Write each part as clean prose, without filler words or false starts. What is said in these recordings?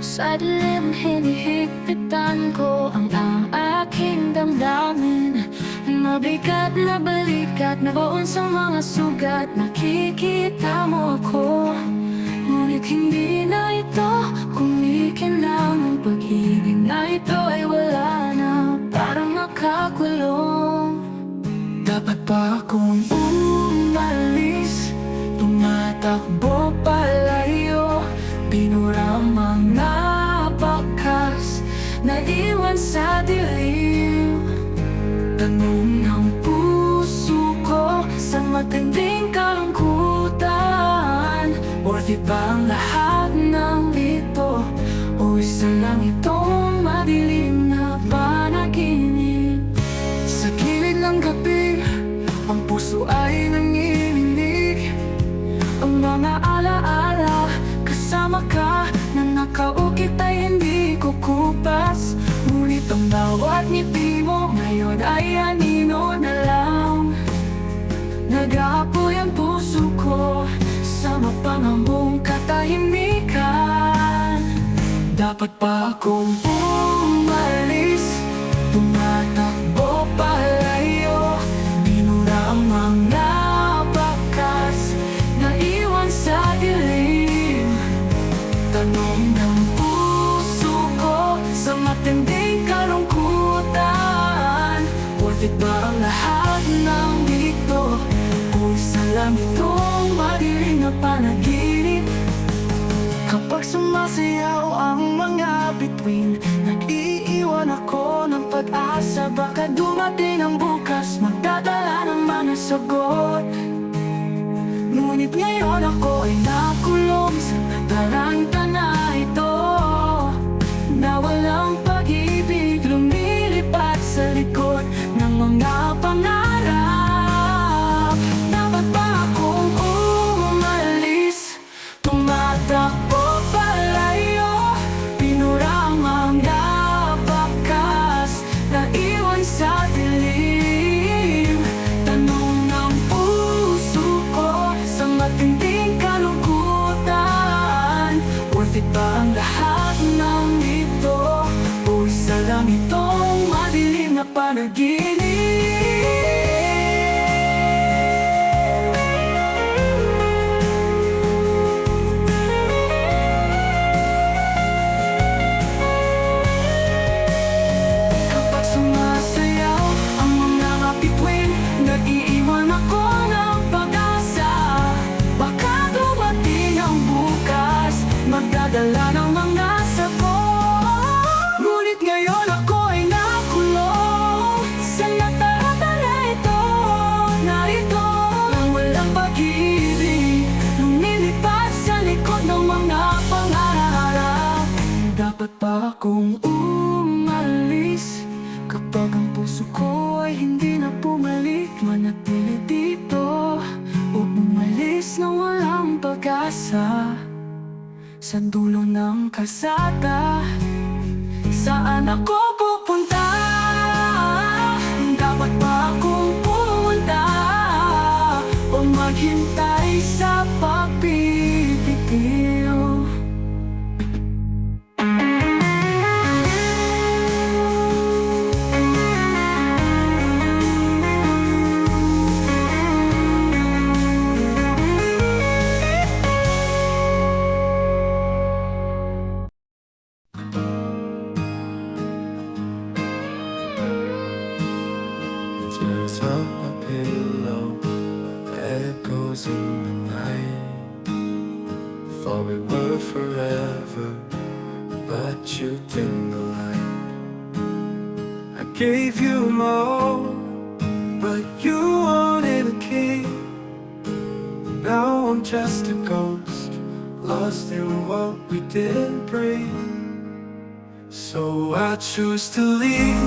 Sa dilim hinihigpitan ko ang aking damdamin. Mabigat na balikat na baon sa mga sugat. Nakikita mo ako, ngunit hindi na ito kumikinang. Ang pag-ibig na ito ay wala na, parang nakakulong. Dapat pa akong umalis, tumatakbo palayo, binura ang mga bakas, naiwan sa dilim. Tanong ng puso ko sa matinding kalungkutan, worth it ba ang lahat ng ito, o isa lang itong madilim na panaginip? Sa gilid ng gabi, ang puso ay nanginginig. Ang mga alaala kasama ka na nakaukit ay hindi kukupas. Ngunit ang bawat ngiti mo ngayon ay anino na lang. Nag-aapoy ang puso ko sa mapangambong katahimikan. Dapat pa akong umalis, tumatakbo palayo, binura ang mga bakas, naiwan sa dilim. Tanong ng puso ko sa matinding kalungkutan, worth it ba ang lahat ng ito, o isa lang itong madilim na panaginip? Kapag sumasayaw ang mga bituin, nag-iiwan ako ng pag-asa. Baka dumating ang bukas, magdadala ng mga sagot. Ngunit ngayon ako ay nakulong sa nataranta na ito, na walang pag-ibig lumilipat sa likod ng mga pangarap. Dapat ba akong umalis, tumatakbo palayo, binura ang mga bakas, naiwan sa dilim. Tanong ng puso ko sa matinding kalungkutan, worth it ba ang lahat ng ito, o isa lang itong madilim na panaginip? Kapag sumasayaw ang mga bituin, nag-iiwan ako ng pag-asa. Baka dumating ang bukas, magdadala ng mga sagot. Ngunit ngayon ako ay nakulong sa nataranta na ito, nang walang pag-ibig lumilipat sa likod ng mga pangarap. Dapat ba akong umalis kapag ang puso ko ay hindi na bumalik? Manatili dito o umalis na walang pag-asa sa dulo ng kalsada? Saan ako pupunta? Dapat ba akong pumunta o maghintay sa pagpipigil? Tears on my pillow, echoes in the night. Thought we were forever, but you dimmed the light. I gave you my all, but you wanted a king. Now I'm just a ghost, lost in what we didn't bring. So I choose to leave.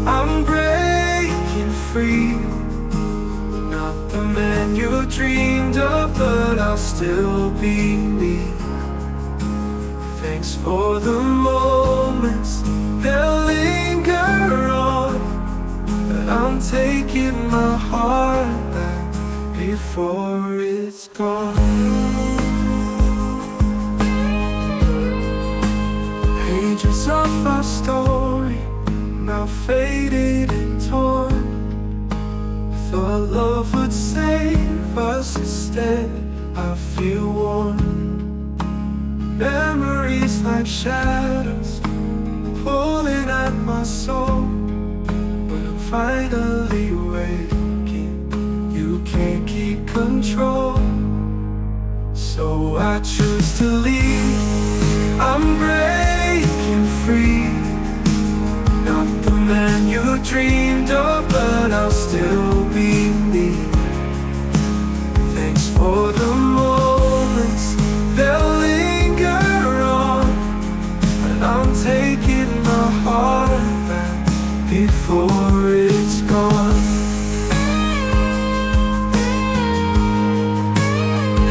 I'm breaking free, not the man you dreamed of, but I'll still be me. Thanks for the moments, they'll linger on, but I'm taking my heart back before it's gone. pages of our story now faded and torn. Thought love would save us, instead I feel worn. Memories like shadows pulling at my soul, but I'm finally waking. You can't keep control, so I choose to leave. I'm breaking free, not the man you dreamed of, but I'll still be me. Thanks for the moments, they'll linger on, but I'm taking my heart back before it's gone.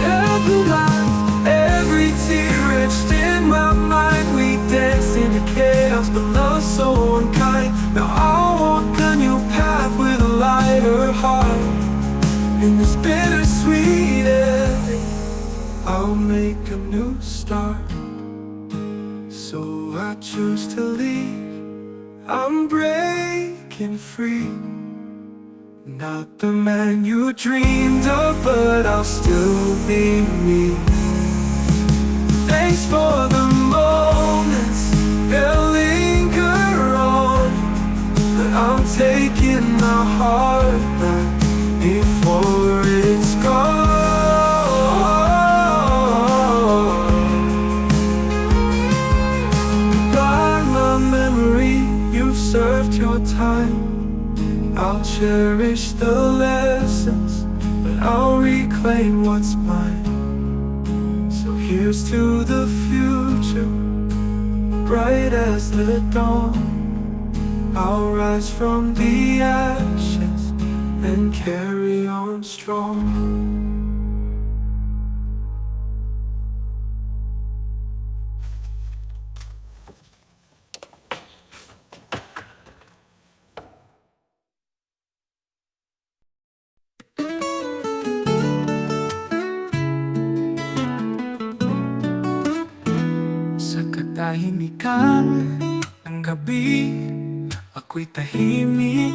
Every laugh, every tear etched in my mind, we danced into chaos, but love so unkind. Now I'll walk a new path with a lighter heart. In this bittersweet ending, I'll make a new start. So I choose to leave. I'm breaking free, not the man you dreamed of, but I'll still be me. Thanks for the moments, they'll linger on, but I'm taking my heart back before it's gone. By my memory, you've served your time. I'll cherish the lessons, but I'll reclaim what's mine. So here's to the future, bright as the dawn. I'll rise from the ashes and carry on strong. Sa katahimikan ng gabi, ako'y tahimik,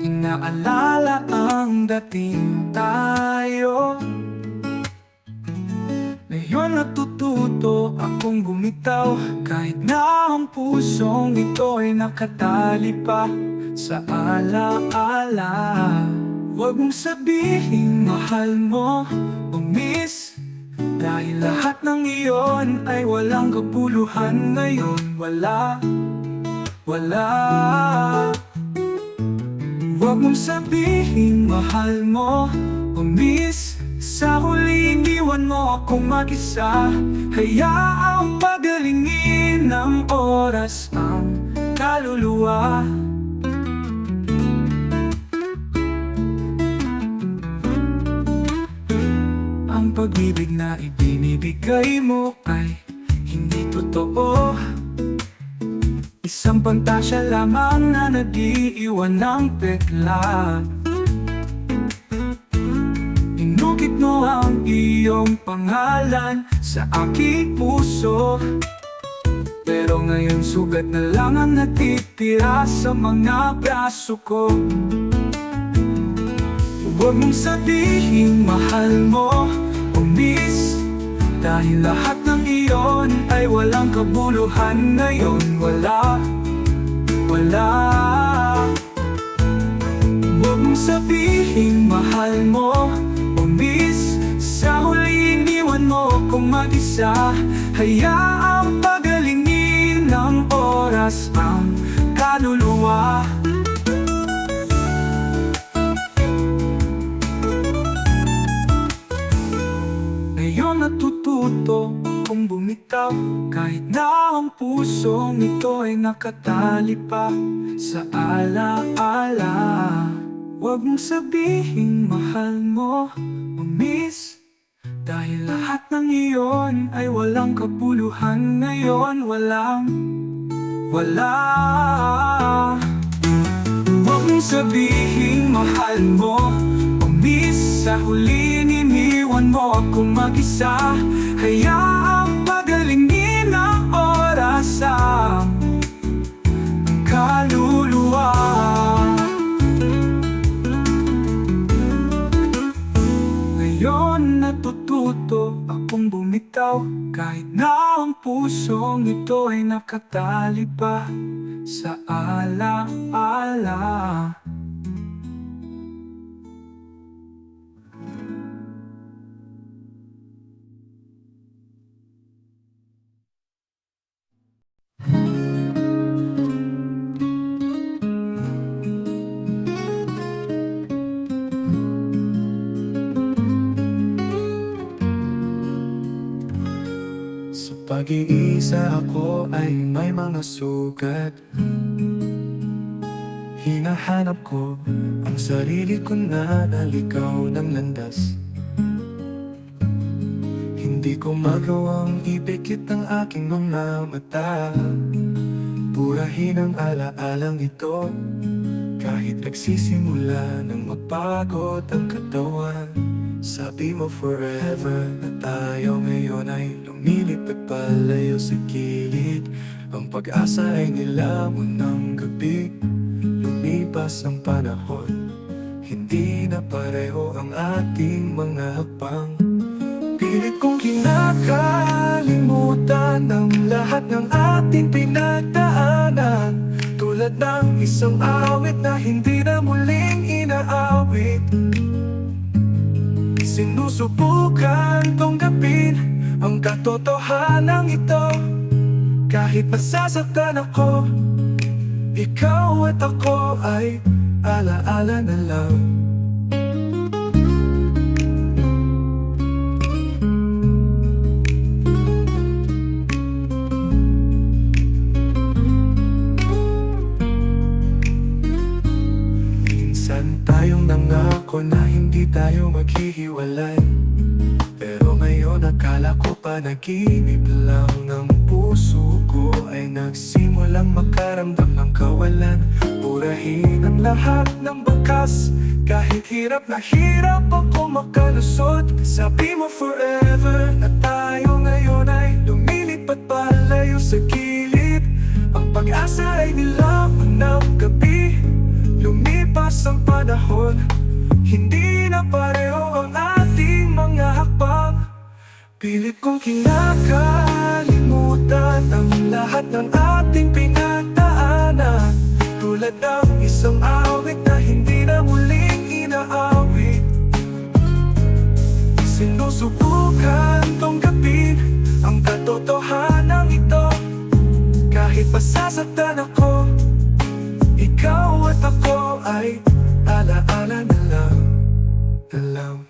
inaalala ang dating tayo. Ngayon natututo akong bumitaw, kahit na ang pusong ito ay nakatali pa sa alaala. Huwag mong sabihin mahal mo o miss, dahil lahat ng iyon ay walang kabuluhan ngayon. Wala. Huwag mong sabihin mahal mo o miss, sa huli iniwan mo akong mag-isa. Hayaang pagalingin ng oras ang kaluluwa. Ang pag-ibig na ibinibigay mo ay hindi totoo, isang pantasya lamang na nag-iiwan ng pekla. Inukit mo ang iyong pangalan sa aking puso, pero ngayon sugat na lang ang natitira sa mga braso ko. Huwag mong sabihin mahal mo o miss, dahil lahat ng iyon ay walang kabuluhan ngayon. Wala. Huwag mong sabihin mahal mo o miss, sa huli iniwan mo akong mag-isa. Hayaang pagalingin ng oras ang kaluluwa. Ngayon natututo kung bumitaw, kahit na ang pusong ito ay nakatali pa sa alaala. Huwag mong sabihin mahal mo o miss, dahil lahat ng iyon ay walang kabuluhan ngayon. Wala. Huwag mong sabihin mahal mo o miss, sa huli iniwan mo akong mag-isa. Hayaang pagalingin ang oras bumitaw kahit na ang pusong ito ay nakatali pa sa alaala. Sa pag-iisa ako ay may mga sugat. Hinahanap ko ang sarili ko na naligaw ng landas. Hindi ko magawang ipikit ang aking mga mata. Burahin ang alaalang ito kahit nagsisimula ng magpagod ang katawan. Sabi mo forever na tayo ngayon ay lumilipad palayo sa gilid. Ang pag-asa ay nilamon ng gabi. Lumipas ang panahon, hindi na pareho ang ating mga hakbang. Pilit kong kinakalimutan ang lahat ng ating pinagdaanan, tulad ng isang awit na hindi na muling inaawit. Sinusubukan tanggapin ang katotohanan ito. Kahit masasaktan ako, ikaw at ako ay alaala na lang. Minsan tayong nangako na hindi tayo maghihiwalay, pero ngayon akala ko panaginip lang. Ng puso ko ay nagsimulang makaramdam ng kawalan. Burahin ang lahat ng bakas, kahit hirap na hirap ako makalusot. Sabi mo forever na tayo ngayon ay lumilipad palayo sa gilid. Ang pag-asa ay nilamon ng gabi. Lumipas ang panahon, hindi na pareho ang ating mga hakbang. Pilit kong kinakalimutan ang lahat ng ating pinagdaanan, tulad ng isang awit na hindi na muling inaawit. Sinusubukan tanggapin ang katotohanan ito. Kahit masasaktan ako, ikaw at ako ay alaala na lang, na lang.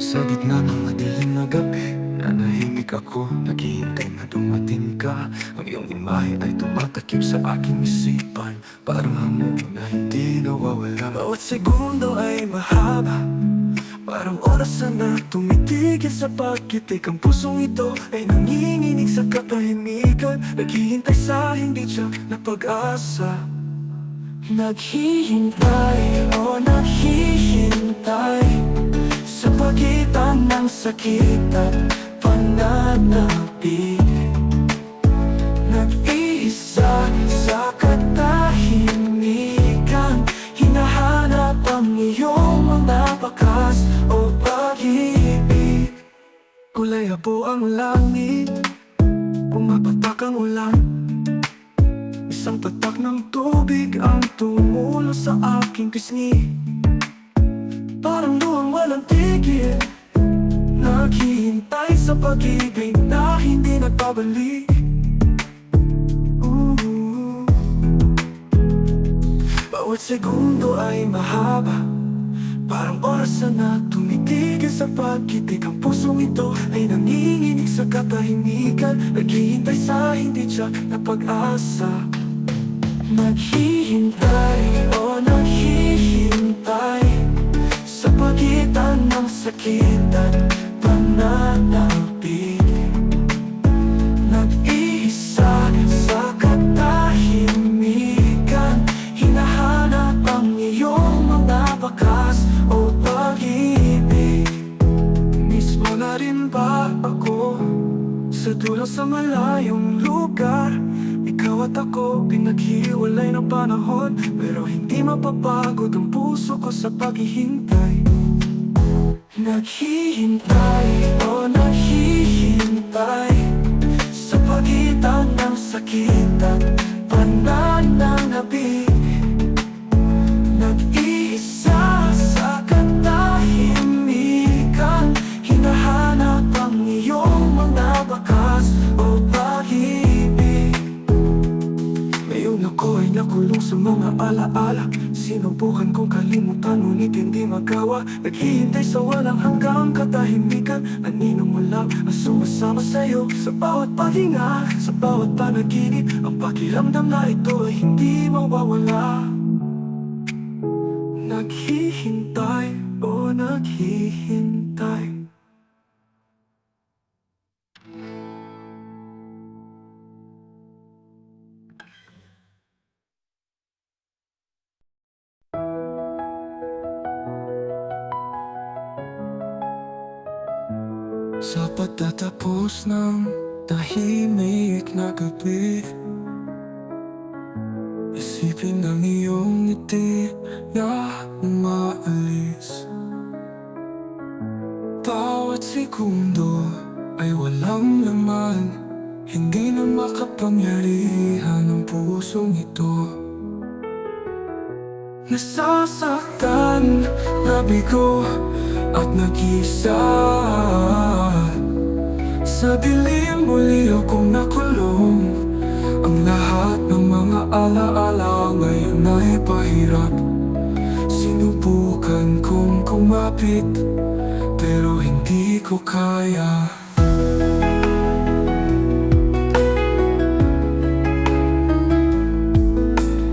Sa gitna ng madilim na gabi, nanahimik ako, naghihintay na dumating ka. Ang iyong imahe ay tumatakip sa aking isipan, parang hamon na hindi nawawala. Bawat segundo ay mahaba, parang oras na tumitigil sa pagkitik. Ang pusong ito ay nanginginig sa katahimikan, naghihintay sa hindi siya na pag-asa. Naghihintay, oh naghihintay, sa pagitan ng sakit at pananabik. Nag-iisa sa katahimikan, hinahanap ang iyong mga bakas o pag-ibig. Kulay abo ang langit, pumapatak ang ulan. Isang tatak ng tubig ang tumulo sa aking pisngi. Parang luwang walang tigil, naghihintay sa pag-ibig na hindi nagbabalik. Bawat segundo ay mahaba, parang oras na tumitigil sa pagkitik. Ang pusong ito ay nanginginig sa katahimikan, naghihintay sa hindi tiyak na pag-asa. Naghihintay, oh naghihintay, sa pagitan ng sakit at pananabik. Nag-iisa sa katahimikan, ikaw at ako, pinaghiwalay ng panahon, pero hindi mapapagod ang puso ko sa paghihintay. Naghihintay, o naghihintay, sa pagitan ng sakit at pananalabi. Nag-iisa sa katahimikan, hinahanap ang iyong mga bakas o pag-ibig. Ngayon ako ay nakulong sa mga alaala, sinubukan kong kalimutan ngunit hindi magawa. Naghihintay sa walang hanggang katahimikan, anino mo lang ang sumasama sa'yo sa bawat paghinga, sa bawat panaginip. Ang pakiramdam na ito ay hindi mawawala. Naghihintay, o naghihintay. Sa pagtatapos ng tahimik na gabi, isipin ang iyong ngiti na umaalis. Bawat segundo ay walang laman, hindi na makapangyarihan ang pusong ito. Nasasaktan, nabigo at nag-isa. Sa dilim muli akong nakulong, ang lahat ng mga alaala ngayon ay pahirap. Sinubukan kong kumapit, pero hindi ko kaya.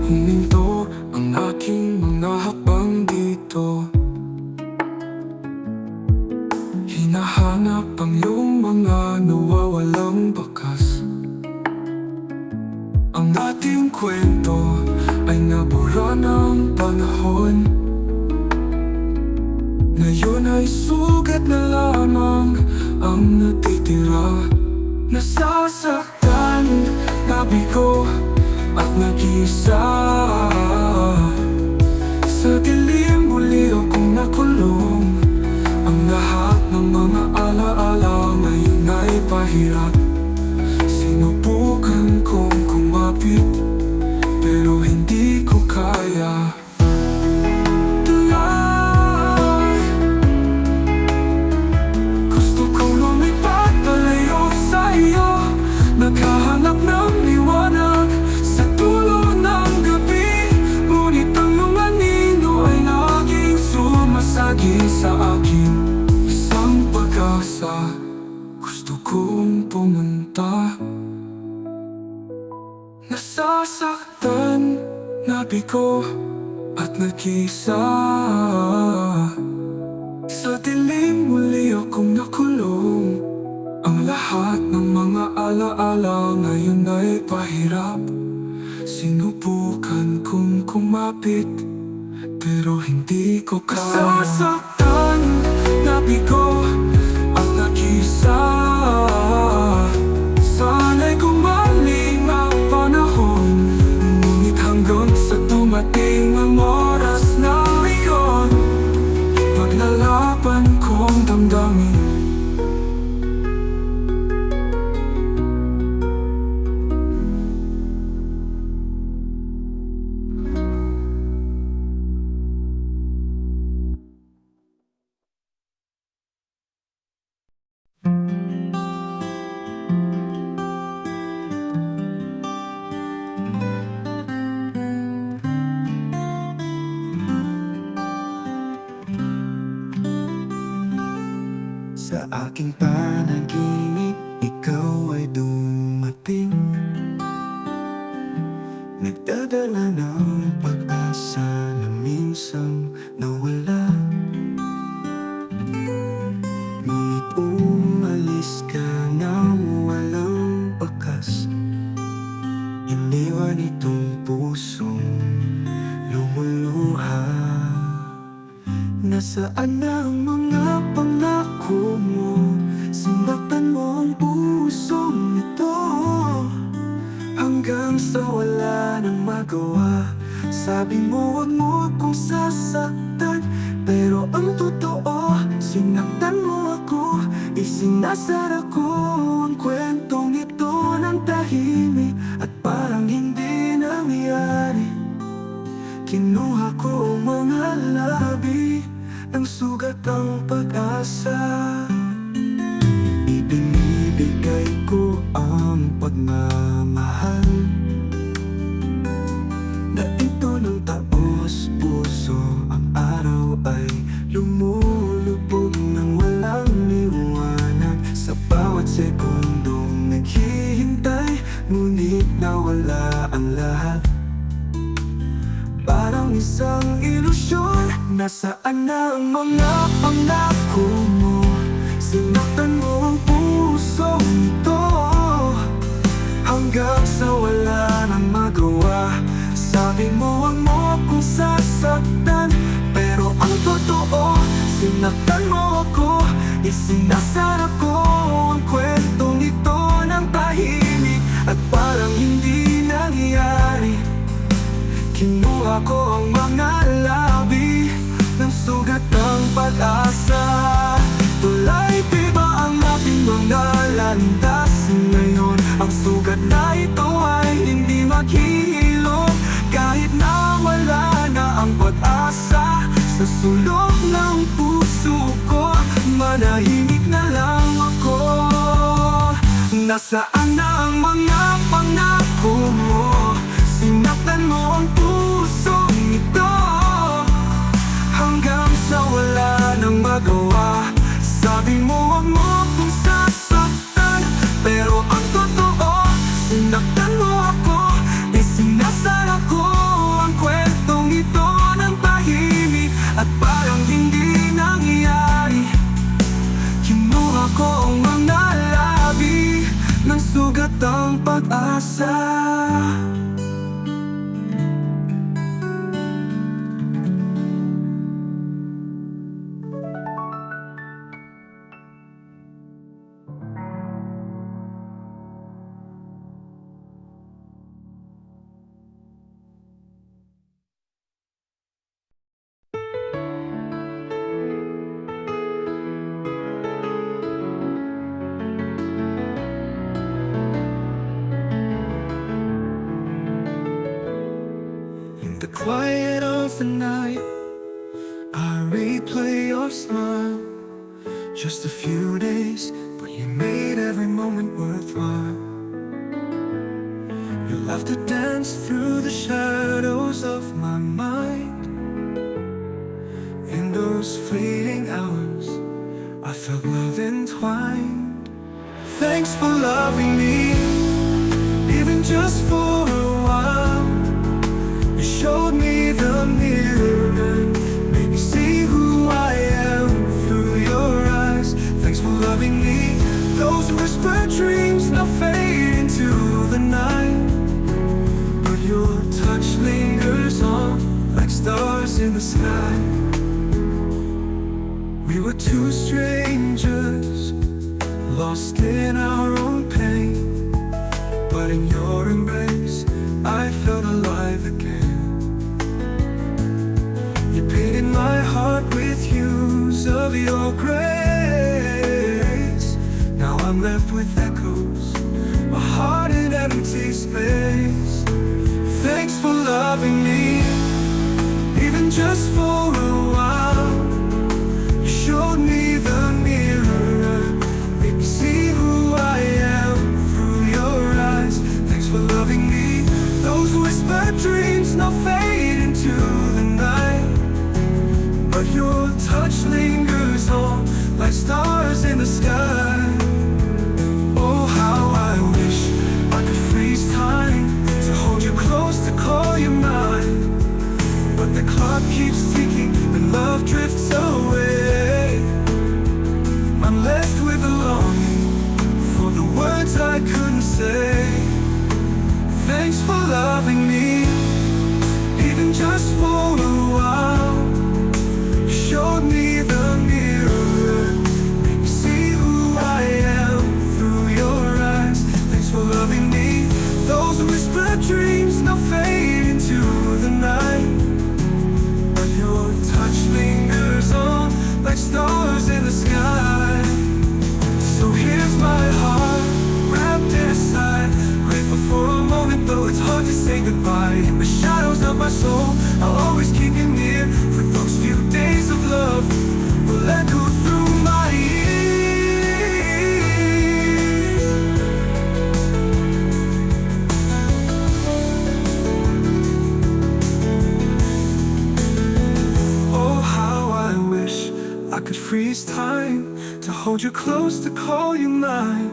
Huminto ang aking mga hakbang dito, hinahanap ang iyong mga nawawalang bakas. Ang ating kwento ay nabura ng panahon, ngayon ay sugat na lamang ang natitira. Nasasaktan, nabigo at nag-isa. Sa dilim muli akong nakulong, ang lahat ng mga alaala ngayon ay pahirap. Sinubukan kong kumapit, pero hindi ko kaya. Tulay, gusto kong lumipat palayo sa iyo, naghahanap ng liwanag sa dulo ng gabi. Ngunit ang iyong anino ay laging sumasagi sa akin. Isang pag-asa, gusto kong pumunta. Nasasaktan, nabigo at nag-isa. Sa dilim muli akong nakulong, ang lahat ng mga alaala ngayon ay pahirap. Sinubukan kong kumapit, pero hindi ko kaya. Nasasaktan, nabigo at nag-isa. Sana'y gumaling ang panahon, ngunit hanggang sa dumating ang oras na iyon, paglalaban kong damdamin. Sa aking panaginip, ikaw ay dumating, nagdadala ng pag-asa na minsang nawala. Ngunit umalis ka nang walang bakas, iniwan itong pusong lumuluha. Nasaan na ang mga pangako mo? Sinaktan mo ang pusong ito, hanggang sa magawa. Sabi mo wag mo akong sasaktan, pero ang totoo, sinaktan mo ako. Isinasara ko ang kwentong ito ng tahimik at parang hindi nangyari. Kinuha ko ang mga labi ng sugat ang pag-asa. Ibinibigay ko ang pagmamahal na ito ng taos puso. Ang araw ay lumulubog ng walang liwanag. Sa bawat sekundong naghihintay, ngunit nawala ang lahat. Parang isang ilusyon. Nasaan na ang mga pangako mo? Sinaktan mo ang pusong ito hanggang sa wala nang magawa. Sabi mo wag mo akong sasaktan, pero ang totoo, sinaktan mo ako. Isinasara ko ang kwentong ito ng tahimik at parang hindi nangyari. Kinuha ko ang mga labi ng sugat ng pag-asa. Tulay ba ang ating mga landas ngayon? Ang sugat na ito ay hindi maghihilom kahit na wala na ang pag-asa. Sa sulok ng puso ko, manahimik na lang ako. Nasaan na ang mga pangako mo? Sinaktan mo ang pusong ito hanggang sa wala nang magawa. Sabi mo wag mo akong sasaktan, pero ang totoo, sinaktan mo ako. Isinasara ko ang kwentong ito ng tahimik at parang hindi nangyari. Kinuha ko ang mga labi ng sugat ang pag-asa. In the quiet of the night, I replay your smile. Just a few days, but you made every moment worthwhile. Your laughter danced through the shadows of my mind. In those fleeting hours, I felt love entwined. Thanks for loving me, even just for a while. You showed me the mirror and made me see who I am through your eyes. Thanks for loving me. Those whispered dreams now fade into the night, but your touch lingers on like stars in the sky. We were two strangers, lost in our own pain, but in your embrace I felt alive again. You painted my heart with hues of your grace. Now I'm left with echoes, a heart in empty space. Thanks for loving me, even just for a while. You showed me the mirror, made me see who I am through your eyes. Thanks for loving me. Those whispered dreams now fade into the night, but your touch lingers on like stars in the sky. Oh, how I wish I could freeze time to hold you close, to call you mine. But the clock keeps ticking and love freeze time, to hold you close, to call you mine.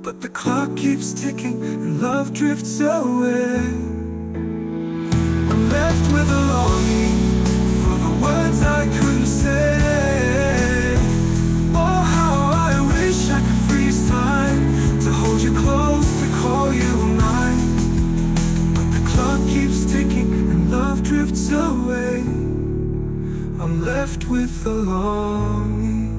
But the clock keeps ticking and love drifts away. I'm left with a longing for the words I couldn't say. Oh, how I wish I could freeze time, to hold you close, to call you mine. But the clock keeps ticking and love drifts away. I'm left with a longing.